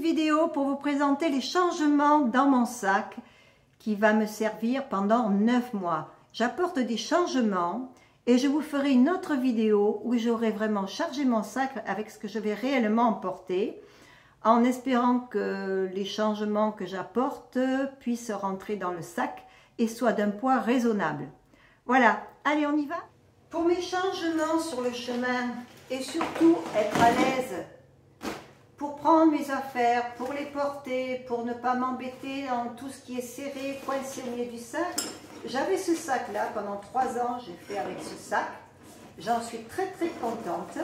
vidéo pour vous présenter les changements dans mon sac qui va me servir pendant 9 mois. J'apporte des changements et je vous ferai une autre vidéo où j'aurai vraiment chargé mon sac avec ce que je vais réellement emporter, en espérant que les changements que j'apporte puissent rentrer dans le sac et soient d'un poids raisonnable. Voilà, allez on y va. Pour mes changements sur le chemin et surtout être à l'aise pour prendre mes affaires, pour les porter, pour ne pas m'embêter dans tout ce qui est serré, coincé au milieu du sac. J'avais ce sac-là, pendant 3 ans, j'ai fait avec ce sac. J'en suis très contente.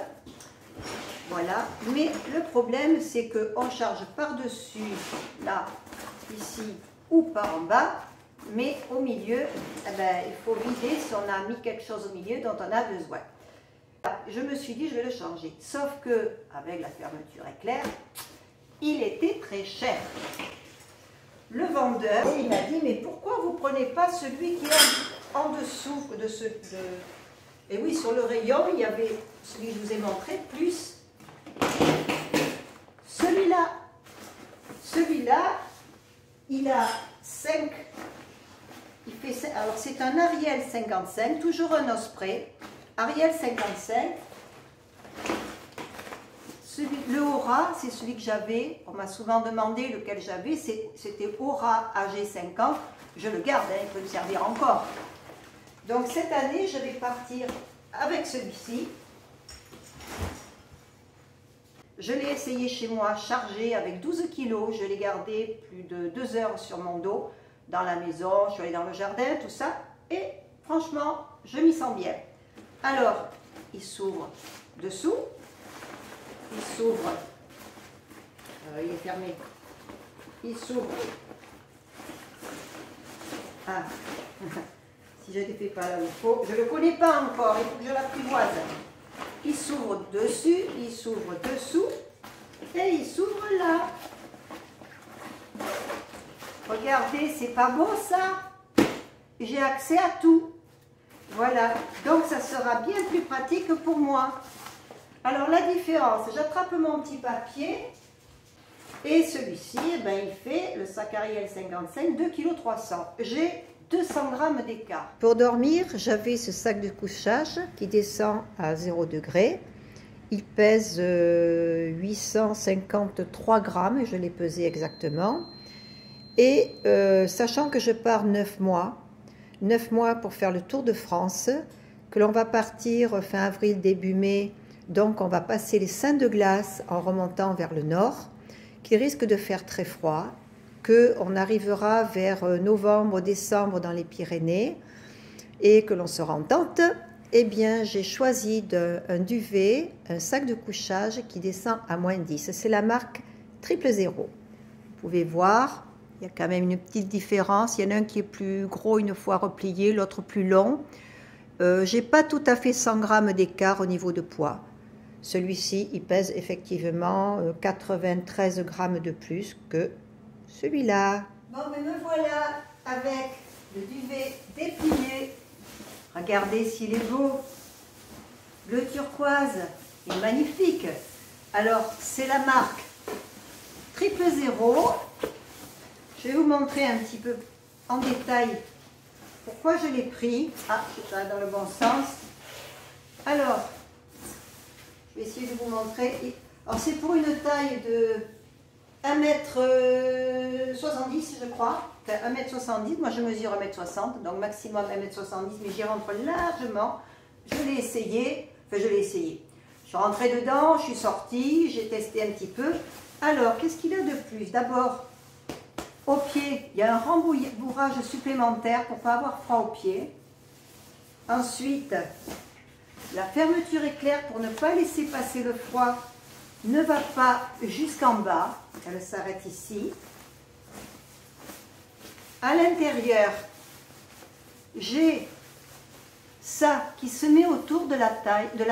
Voilà, mais le problème, c'est qu'on charge par-dessus, là, ici, ou par en bas, mais au milieu, eh ben, il faut vider si on a mis quelque chose au milieu dont on a besoin. Je me suis dit, je vais le changer. Sauf que, avec la fermeture éclair, il était très cher. Le vendeur, il m'a dit, mais pourquoi vous ne prenez pas celui qui est en dessous de ce... Et oui, sur le rayon, il y avait celui que je vous ai montré, plus celui-là. Celui-là, il a 5... Alors, c'est un Ariel 55, toujours un Osprey. Ariel 55, le Aura, c'est celui que j'avais, on m'a souvent demandé lequel j'avais, c'était Aura AG50, je le garde, hein, il peut me servir encore. Donc cette année, je vais partir avec celui-ci. Je l'ai essayé chez moi, chargé avec 12 kg, je l'ai gardé plus de 2 heures sur mon dos, dans la maison, je suis allée dans le jardin, tout ça, et franchement, je m'y sens bien. Alors, il s'ouvre dessous, il s'ouvre, il est fermé, il s'ouvre, ah, si je ne le fais pas là où il faut, je ne le connais pas encore, il faut que je l'apprivoise. Il s'ouvre dessus, il s'ouvre dessous, et il s'ouvre là. Regardez, c'est pas beau ça? J'ai accès à tout. Voilà, donc ça sera bien plus pratique pour moi. Alors la différence, j'attrape mon petit papier et celui-ci, eh ben, il fait le sac Ariel 55, 2,3 kg. J'ai 200 g d'écart. Pour dormir, j'avais ce sac de couchage qui descend à 0 degré. Il pèse 853 grammes, je l'ai pesé exactement. Et sachant que je pars 9 mois, 9 mois pour faire le tour de France, que l'on va partir fin avril, début mai, donc on va passer les Saints de Glace en remontant vers le nord, qu'il risque de faire très froid, qu'on arrivera vers novembre, décembre dans les Pyrénées, et que l'on sera en tente. Eh bien, j'ai choisi un duvet, un sac de couchage qui descend à -10. C'est la marque 000. Vous pouvez voir, il y a quand même une petite différence. Il y en a un qui est plus gros une fois replié, l'autre plus long. J'ai pas tout à fait 100 g d'écart au niveau de poids. Celui-ci, il pèse effectivement 93 g de plus que celui-là. Bon, mais me voilà avec le duvet déplié. Regardez s'il est beau. Le turquoise est magnifique. Alors, c'est la marque 000. Je vais vous montrer un petit peu en détail pourquoi je l'ai pris. Ah, c'est pas dans le bon sens. Alors, je vais essayer de vous montrer. Alors, c'est pour une taille de 1m70, je crois. Enfin, 1m70. Moi, je mesure 1m60, donc maximum 1m70, mais j'y rentre largement. Je l'ai essayé. Enfin, je l'ai essayé. Je suis rentrée dedans, je suis sortie, j'ai testé un petit peu. Alors, qu'est-ce qu'il y a de plus? D'abord, au pied, il y a un rembourrage supplémentaire pour ne pas avoir froid au pied. Ensuite, la fermeture éclair pour ne pas laisser passer le froid ne va pas jusqu'en bas. Elle s'arrête ici. À l'intérieur, j'ai ça qui se met autour de la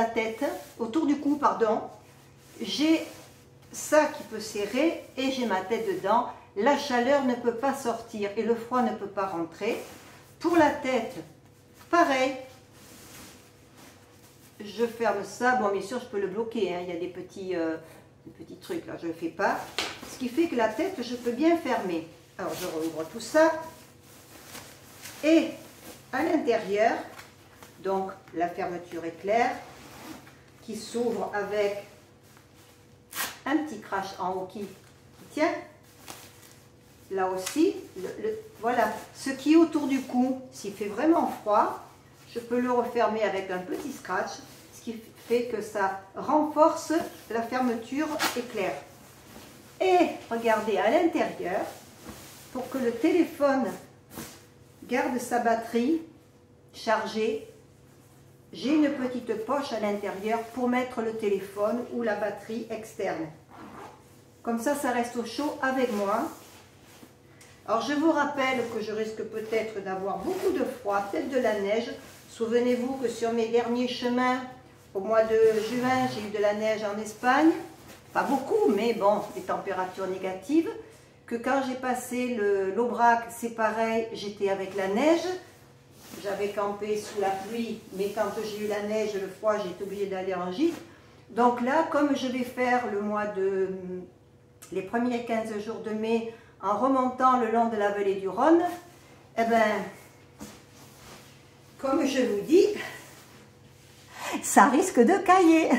tête, autour du cou, pardon. J'ai ça qui peut serrer et j'ai ma tête dedans. La chaleur ne peut pas sortir et le froid ne peut pas rentrer. Pour la tête, pareil. Je ferme ça. Bon, bien sûr, je peux le bloquer, hein. Il y a des petits le petit truc là, je ne le fais pas. Ce qui fait que la tête, je peux bien fermer. Alors je rouvre tout ça. Et à l'intérieur, donc la fermeture éclair qui s'ouvre avec un petit crash en haut qui tient. Là aussi, voilà, ce qui est autour du cou, s'il fait vraiment froid, je peux le refermer avec un petit scratch, ce qui fait que ça renforce la fermeture éclair. Et regardez à l'intérieur, pour que le téléphone garde sa batterie chargée, j'ai une petite poche à l'intérieur pour mettre le téléphone ou la batterie externe. Comme ça reste au chaud avec moi. Alors je vous rappelle que je risque peut-être d'avoir beaucoup de froid, peut-être de la neige. Souvenez-vous que sur mes derniers chemins, au mois de juin, j'ai eu de la neige en Espagne. Pas beaucoup, mais bon, des températures négatives. Que quand j'ai passé l'Aubrac, c'est pareil, j'étais avec la neige. J'avais campé sous la pluie, mais quand j'ai eu la neige, le froid, j'ai été obligée d'aller en gîte. Donc là, comme je vais faire les premiers 15 jours de mai, en remontant le long de la vallée du Rhône, eh ben, comme je vous dis, ça risque de cailler.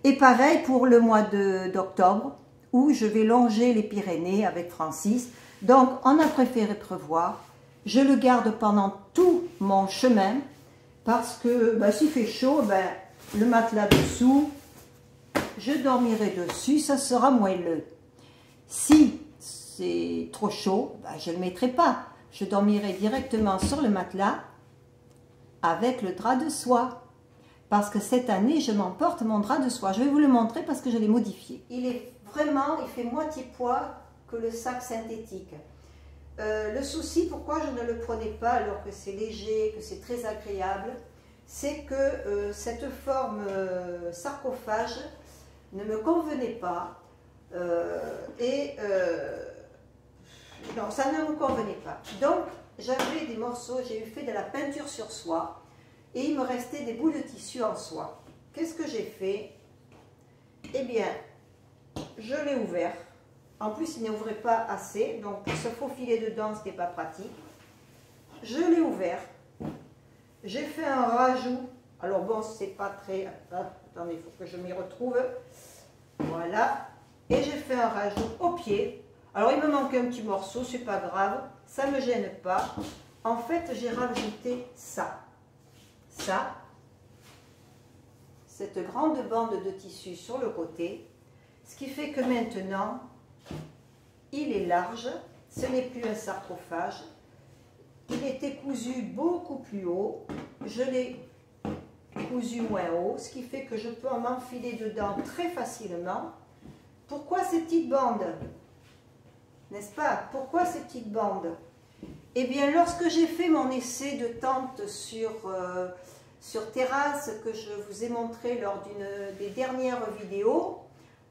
Et pareil pour le mois d'octobre, où je vais longer les Pyrénées avec Francis. Donc, on a préféré prévoir. Je le garde pendant tout mon chemin, parce que s'il fait chaud, le matelas dessous, je dormirai dessus, ça sera moelleux. Si c'est trop chaud, je ne le mettrai pas. Je dormirai directement sur le matelas avec le drap de soie. Parce que cette année, je m'emporte mon drap de soie. Je vais vous le montrer parce que je l'ai modifié. Il fait moitié poids que le sac synthétique. Le souci, pourquoi je ne le prenais pas alors que c'est léger, que c'est très agréable, c'est que cette forme sarcophage ne me convenait pas. Non, ça ne me convenait pas. Donc, j'avais des morceaux, j'ai fait de la peinture sur soie et il me restait des bouts de tissu en soie. Qu'est-ce que j'ai fait? Eh bien, je l'ai ouvert. En plus, il n'ouvrait pas assez, donc pour se faufiler dedans, ce n'était pas pratique. Je l'ai ouvert. J'ai fait un rajout. Alors bon, c'est pas très... Attendez, il faut que je m'y retrouve. Voilà. Et j'ai fait un rajout au pied. Alors, il me manquait un petit morceau, c'est pas grave. Ça ne me gêne pas. En fait, j'ai rajouté ça. Ça. Cette grande bande de tissu sur le côté. Ce qui fait que maintenant, il est large. Ce n'est plus un sarcophage. Il était cousu beaucoup plus haut. Je l'ai cousu moins haut. Ce qui fait que je peux m'enfiler dedans très facilement. Pourquoi ces petites bandes? N'est-ce pas? Pourquoi ces petites bandes? Eh bien, lorsque j'ai fait mon essai de tente sur terrasse, que je vous ai montré lors d'une des dernières vidéos,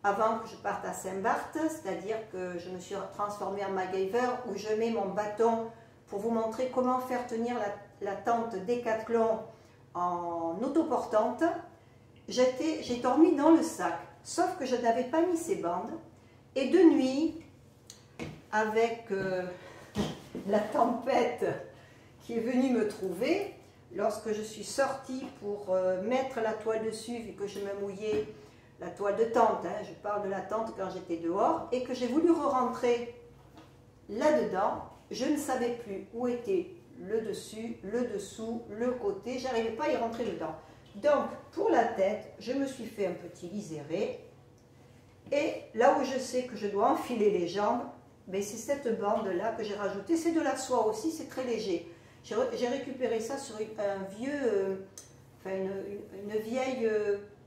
avant que je parte à Saint-Barth, c'est-à-dire que je me suis transformée en MacGyver, où je mets mon bâton pour vous montrer comment faire tenir la tente Décathlon en autoportante, j'ai dormi dans le sac. Sauf que je n'avais pas mis ces bandes. Et de nuit, avec la tempête qui est venue me trouver, lorsque je suis sortie pour mettre la toile dessus, vu que je me mouillais, la toile de tente, hein, je parle de la tente quand j'étais dehors, et que j'ai voulu re-rentrer là-dedans, je ne savais plus où était le dessus, le dessous, le côté, j'arrivais pas à y rentrer dedans. Donc, pour la tête, je me suis fait un petit liséré. Et là où je sais que je dois enfiler les jambes, c'est cette bande-là que j'ai rajoutée. C'est de la soie aussi, c'est très léger. J'ai récupéré ça sur une vieille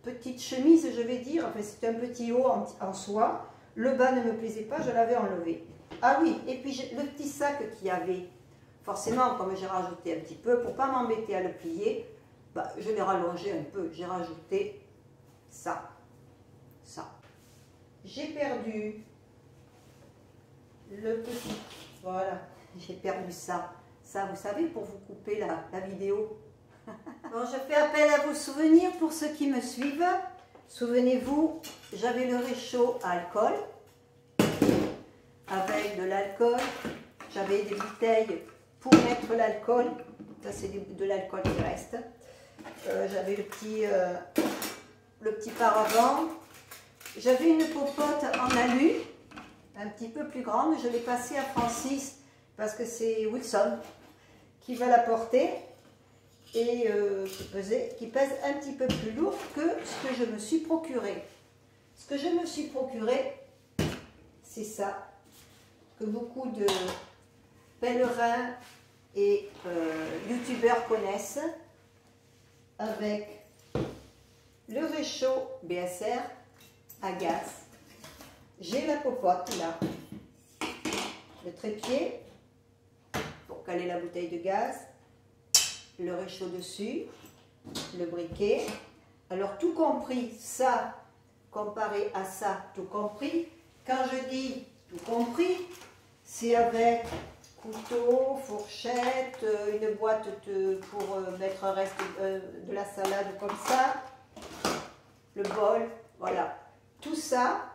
petite chemise, je vais dire. Enfin, c'est un petit haut en soie. Le bas ne me plaisait pas, je l'avais enlevé. Ah oui, et puis le petit sac qu'il y avait, forcément, comme j'ai rajouté un petit peu, pour ne pas m'embêter à le plier, je l'ai rallongé un peu, j'ai rajouté ça. J'ai perdu le petit, voilà, j'ai perdu ça. Ça, vous savez, pour vous couper la vidéo. Bon, je fais appel à vos souvenirs pour ceux qui me suivent. Souvenez-vous, j'avais le réchaud à alcool, avec de l'alcool. J'avais des bouteilles pour mettre l'alcool. Ça, c'est de l'alcool qui reste. J'avais le petit paravent. J'avais une popote en alu, un petit peu plus grande. Je l'ai passée à Francis parce que c'est Wilson qui va la porter et qui pèse un petit peu plus lourd que ce que je me suis procuré. Ce que je me suis procuré, c'est ça, que beaucoup de pèlerins et youtubeurs connaissent, avec le réchaud BSR à gaz. J'ai la popote là, le trépied pour caler la bouteille de gaz, le réchaud dessus, le briquet. Alors tout compris, ça comparé à ça, tout compris, quand je dis tout compris, c'est avec couteau, fourchette, une boîte pour mettre un reste de la salade comme ça, le bol, voilà. Tout ça,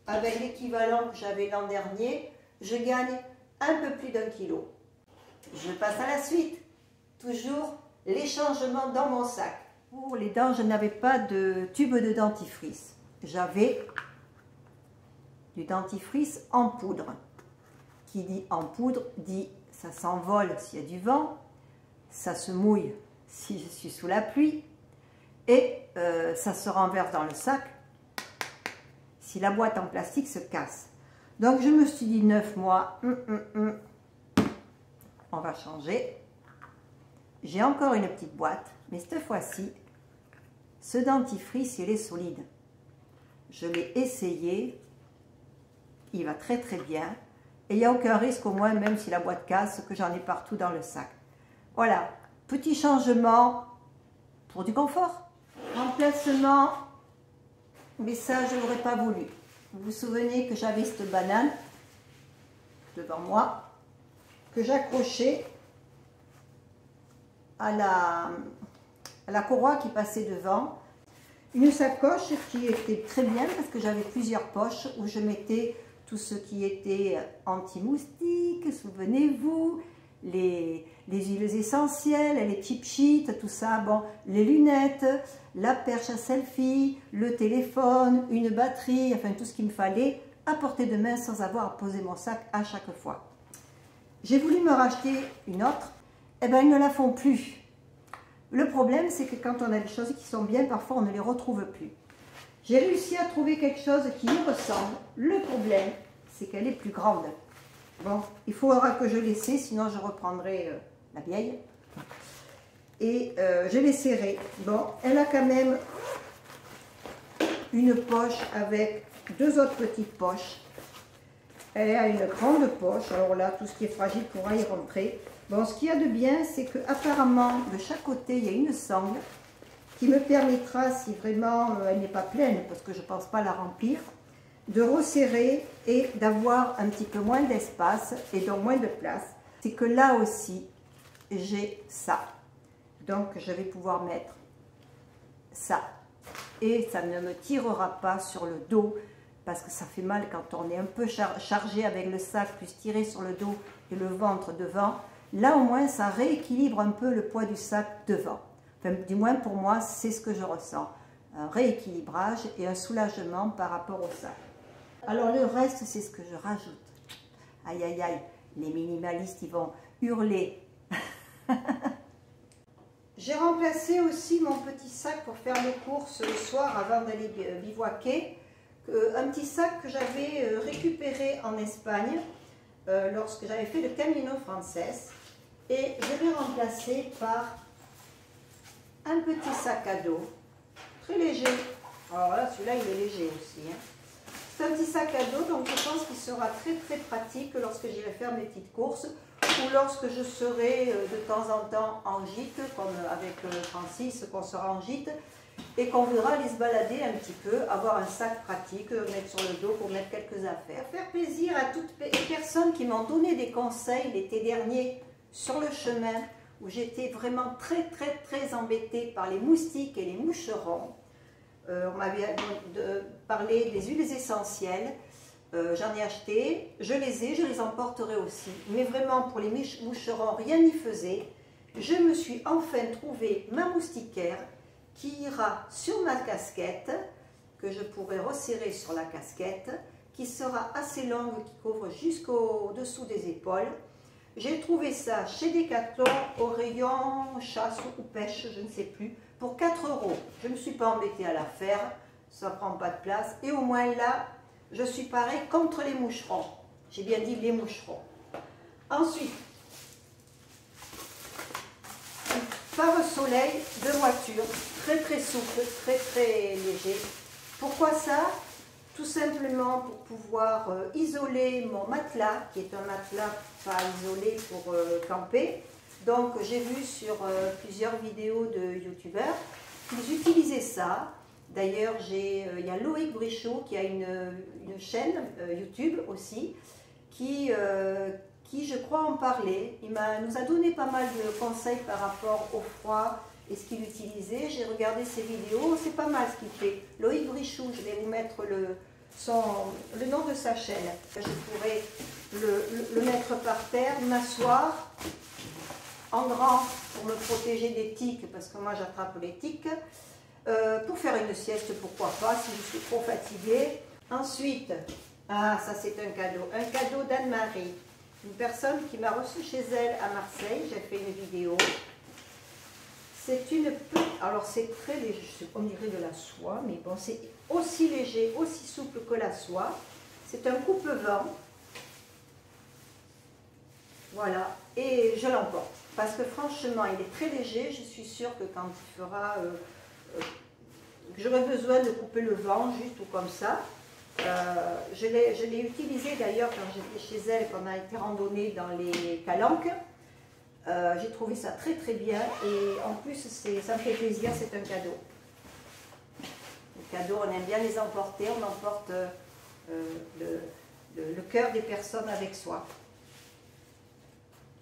avec l'équivalent que j'avais l'an dernier, je gagne un peu plus d'1 kilo. Je passe à la suite. Toujours les changements dans mon sac. Pour les dents, je n'avais pas de tube de dentifrice. J'avais du dentifrice en poudre. Qui dit en poudre, dit ça s'envole s'il y a du vent, ça se mouille si je suis sous la pluie, et ça se renverse dans le sac si la boîte en plastique se casse. Donc je me suis dit 9 mois, on va changer. J'ai encore une petite boîte, mais cette fois-ci, ce dentifrice, il est solide. Je l'ai essayé, il va très très bien. Et il n'y a aucun risque, au moins, même si la boîte casse, que j'en ai partout dans le sac. Voilà, petit changement pour du confort. Remplacement, mais ça, je n'aurais pas voulu. Vous vous souvenez que j'avais cette banane devant moi, que j'accrochais à la courroie qui passait devant. Une sacoche qui était très bien parce que j'avais plusieurs poches où je mettais tout ce qui était anti-moustique, souvenez-vous, les huiles essentielles, les cheap sheets, tout ça, bon, les lunettes, la perche à selfie, le téléphone, une batterie, enfin tout ce qu'il me fallait à portée de main sans avoir à poser mon sac à chaque fois. J'ai voulu me racheter une autre, eh bien ils ne la font plus. Le problème, c'est que quand on a des choses qui sont bien, parfois on ne les retrouve plus. J'ai réussi à trouver quelque chose qui y ressemble. Le problème, c'est qu'elle est plus grande. Bon, il faudra que je l'essaie, sinon je reprendrai la vieille. Et je l'ai serrée. Bon, elle a quand même une poche avec 2 autres petites poches. Elle a une grande poche. Alors là, tout ce qui est fragile pourra y rentrer. Bon, ce qu'il y a de bien, c'est qu'apparemment, de chaque côté, il y a une sangle qui me permettra, si vraiment elle n'est pas pleine, parce que je ne pense pas la remplir, de resserrer et d'avoir un petit peu moins d'espace et donc moins de place. C'est que là aussi, j'ai ça. Donc, je vais pouvoir mettre ça. Et ça ne me tirera pas sur le dos, parce que ça fait mal quand on est un peu chargé avec le sac, plus tiré sur le dos et le ventre devant. Là, au moins, ça rééquilibre un peu le poids du sac devant. Enfin, du moins pour moi, c'est ce que je ressens. Un rééquilibrage et un soulagement par rapport au sac. Alors le reste, c'est ce que je rajoute. Aïe, aïe, aïe, les minimalistes, ils vont hurler. J'ai remplacé aussi mon petit sac pour faire mes courses le soir avant d'aller bivouaquer. Un petit sac que j'avais récupéré en Espagne lorsque j'avais fait le Camino Frances. Et je l'ai remplacé par un petit sac à dos, très léger. Alors là, celui-là, il est léger aussi. Hein. C'est un petit sac à dos, donc je pense qu'il sera très très pratique lorsque j'irai faire mes petites courses ou lorsque je serai de temps en temps en gîte, comme avec Francis, qu'on sera en gîte et qu'on voudra aller se balader un petit peu, avoir un sac pratique, mettre sur le dos pour mettre quelques affaires. Faire plaisir à toutes les personnes qui m'ont donné des conseils l'été dernier sur le chemin, où j'étais vraiment très embêtée par les moustiques et les moucherons. On m'avait parlé des huiles essentielles. J'en ai acheté, je les emporterai aussi. Mais vraiment, pour les moucherons, rien n'y faisait. Je me suis enfin trouvé ma moustiquaire qui ira sur ma casquette, que je pourrai resserrer sur la casquette, qui sera assez longue, qui couvre jusqu'au-dessous des épaules. J'ai trouvé ça chez Decathlon au rayon chasse ou pêche, je ne sais plus, pour 4 €. Je ne me suis pas embêtée à la faire, ça ne prend pas de place. Et au moins là, je suis parée contre les moucherons. J'ai bien dit les moucherons. Ensuite, un pare-soleil de voiture, très très souple, très très léger. Pourquoi ça? Tout simplement pour pouvoir isoler mon matelas, qui est un matelas pas isolé pour camper. Donc j'ai vu sur plusieurs vidéos de youtubeurs qu'ils utilisaient ça. D'ailleurs, il y a Loïc Brichot qui a une chaîne YouTube aussi, qui je crois en parlait. Il nous a donné pas mal de conseils par rapport au froid et ce qu'il utilisait. J'ai regardé ses vidéos, c'est pas mal ce qu'il fait. Loïc Brichot, je vais vous mettre le nom de sa chaîne. Je pourrais le mettre par terre, m'asseoir en grand pour me protéger des tiques, parce que moi j'attrape les tiques. Pour faire une sieste, pourquoi pas, si je suis trop fatiguée. Ensuite, ça c'est un cadeau d'Anne-Marie, une personne qui m'a reçu chez elle à Marseille. J'ai fait une vidéo. C'est alors c'est très léger, on dirait de la soie, mais bon, c'est aussi léger, aussi souple que la soie. C'est un coupe-vent. Voilà, et je l'emporte, parce que franchement, il est très léger. Je suis sûre que quand il fera... j'aurais besoin de couper le vent, juste ou comme ça. Je l'ai utilisé d'ailleurs quand j'étais chez elle, quand on a été randonnée dans les Calanques. J'ai trouvé ça très très bien, et en plus ça me fait plaisir, c'est un cadeau. Les cadeaux, on aime bien les emporter, on emporte le cœur des personnes avec soi.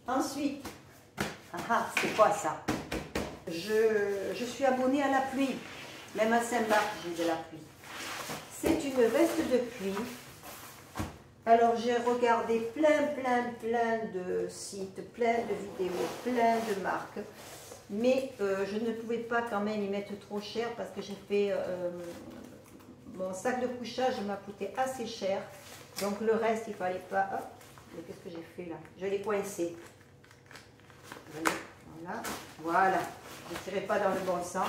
Ensuite, c'est quoi ça? Je suis abonnée à la pluie, même à Saint-Marc j'ai de la pluie. C'est une veste de pluie. Alors j'ai regardé plein de sites, plein de vidéos, plein de marques, mais je ne pouvais pas quand même y mettre trop cher, parce que j'ai fait mon sac de couchage m'a coûté assez cher, donc le reste il fallait pas. Oh, mais qu'est-ce que j'ai fait là? Je l'ai coincé. Voilà, je ne tirais pas dans le bon sens.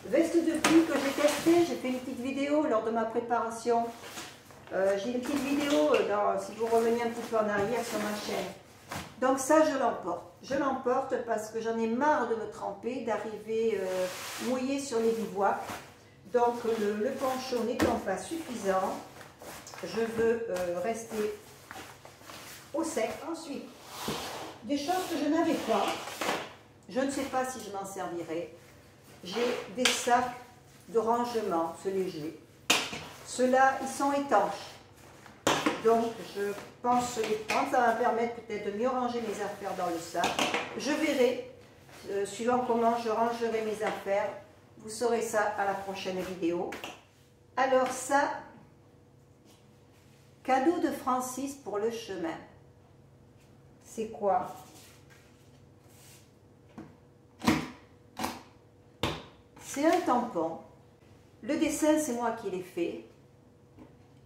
Veste de pluie que j'ai testée, j'ai fait une petite vidéo lors de ma préparation. J'ai une petite vidéo, si vous revenez un petit peu en arrière sur ma chaîne. Donc ça, je l'emporte. Je l'emporte parce que j'en ai marre de me tremper, d'arriver mouillée sur les bivouacs. Donc le poncho n'étant pas suffisant, je veux rester au sec. Ensuite, des choses que je n'avais pas, je ne sais pas si je m'en servirai. J'ai des sacs de rangement, c'est léger. Ceux-là, ils sont étanches. Donc, je pense les prendre. Ça va me permettre peut-être de mieux ranger mes affaires dans le sac. Je verrai, suivant comment je rangerai mes affaires. Vous saurez ça à la prochaine vidéo. Alors ça, cadeau de Francis pour le chemin. C'est quoi? C'est un tampon. Le dessin, c'est moi qui l'ai fait.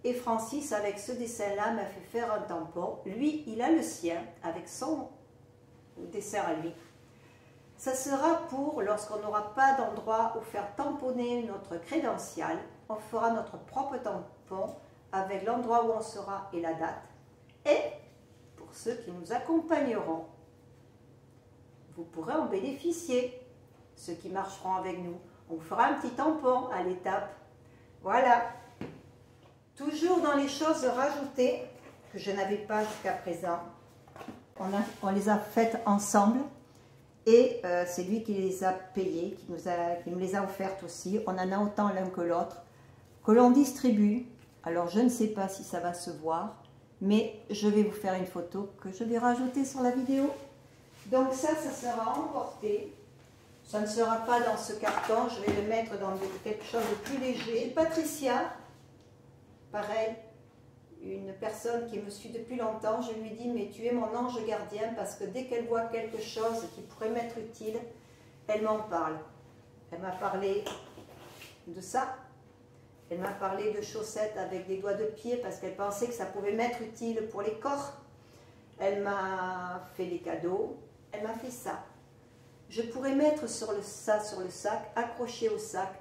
Et Francis, avec ce dessin-là, m'a fait faire un tampon. Lui, il a le sien, avec son dessin à lui. Ça sera pour lorsqu'on n'aura pas d'endroit où faire tamponner notre crédential. On fera notre propre tampon avec l'endroit où on sera et la date. Et pour ceux qui nous accompagneront, vous pourrez en bénéficier. Ceux qui marcheront avec nous, on fera un petit tampon à l'étape. Voilà. Toujours dans les choses rajoutées que je n'avais pas jusqu'à présent. On les a faites ensemble, et c'est lui qui les a payées, qui nous les a offertes aussi. On en a autant l'un que l'autre, que l'on distribue. Alors je ne sais pas si ça va se voir, mais je vais vous faire une photo que je vais rajouter sur la vidéo. Donc ça sera emporté. Ça ne sera pas dans ce carton, je vais le mettre dans quelque chose de plus léger. Patricia, pareil, une personne qui me suit depuis longtemps, je lui dis mais tu es mon ange gardien parce que dès qu'elle voit quelque chose qui pourrait m'être utile, elle m'en parle. Elle m'a parlé de ça, elle m'a parlé de chaussettes avec des doigts de pied parce qu'elle pensait que ça pouvait m'être utile pour les corps. Elle m'a fait des cadeaux, elle m'a fait ça. Je pourrais mettre ça sur le sac, accroché au sac,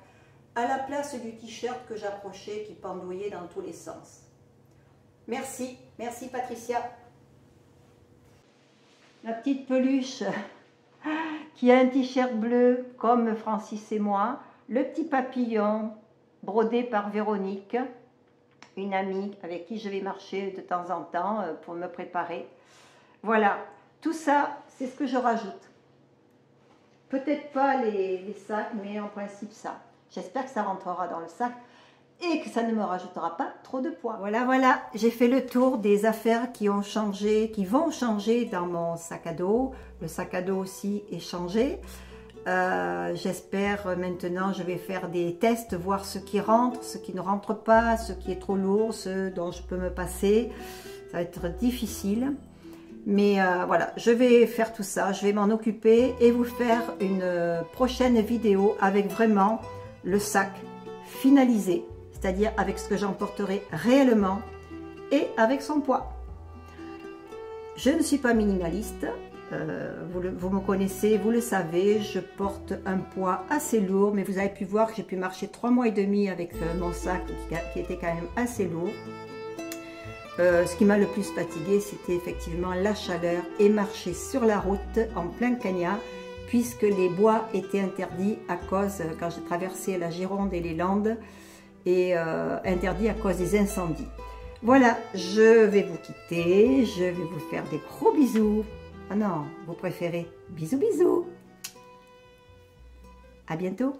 à la place du t-shirt que j'accrochais qui pendouillait dans tous les sens. Merci, merci Patricia. La petite peluche qui a un t-shirt bleu comme Francis et moi, le petit papillon brodé par Véronique, une amie avec qui je vais marcher de temps en temps pour me préparer. Voilà, tout ça, c'est ce que je rajoute. Peut-être pas les sacs, mais en principe ça. J'espère que ça rentrera dans le sac et que ça ne me rajoutera pas trop de poids. Voilà, j'ai fait le tour des affaires qui ont changé, qui vont changer dans mon sac à dos. Le sac à dos aussi est changé. J'espère maintenant, je vais faire des tests, voir ce qui rentre, ce qui ne rentre pas, ce qui est trop lourd, ce dont je peux me passer. Ça va être difficile. Mais voilà, je vais faire tout ça, je vais m'en occuper et vous faire une prochaine vidéo avec vraiment le sac finalisé, c'est-à-dire avec ce que j'emporterai réellement et avec son poids. Je ne suis pas minimaliste, vous me connaissez, vous le savez, je porte un poids assez lourd, mais vous avez pu voir que j'ai pu marcher 3 mois et demi avec mon sac qui était quand même assez lourd. Ce qui m'a le plus fatigué, c'était effectivement la chaleur et marcher sur la route en plein Cagnat, puisque les bois étaient interdits à cause, quand j'ai traversé la Gironde et les Landes, et interdits à cause des incendies. Voilà, je vais vous quitter, je vais vous faire des gros bisous. Ah non, vous préférez bisous bisous. À bientôt.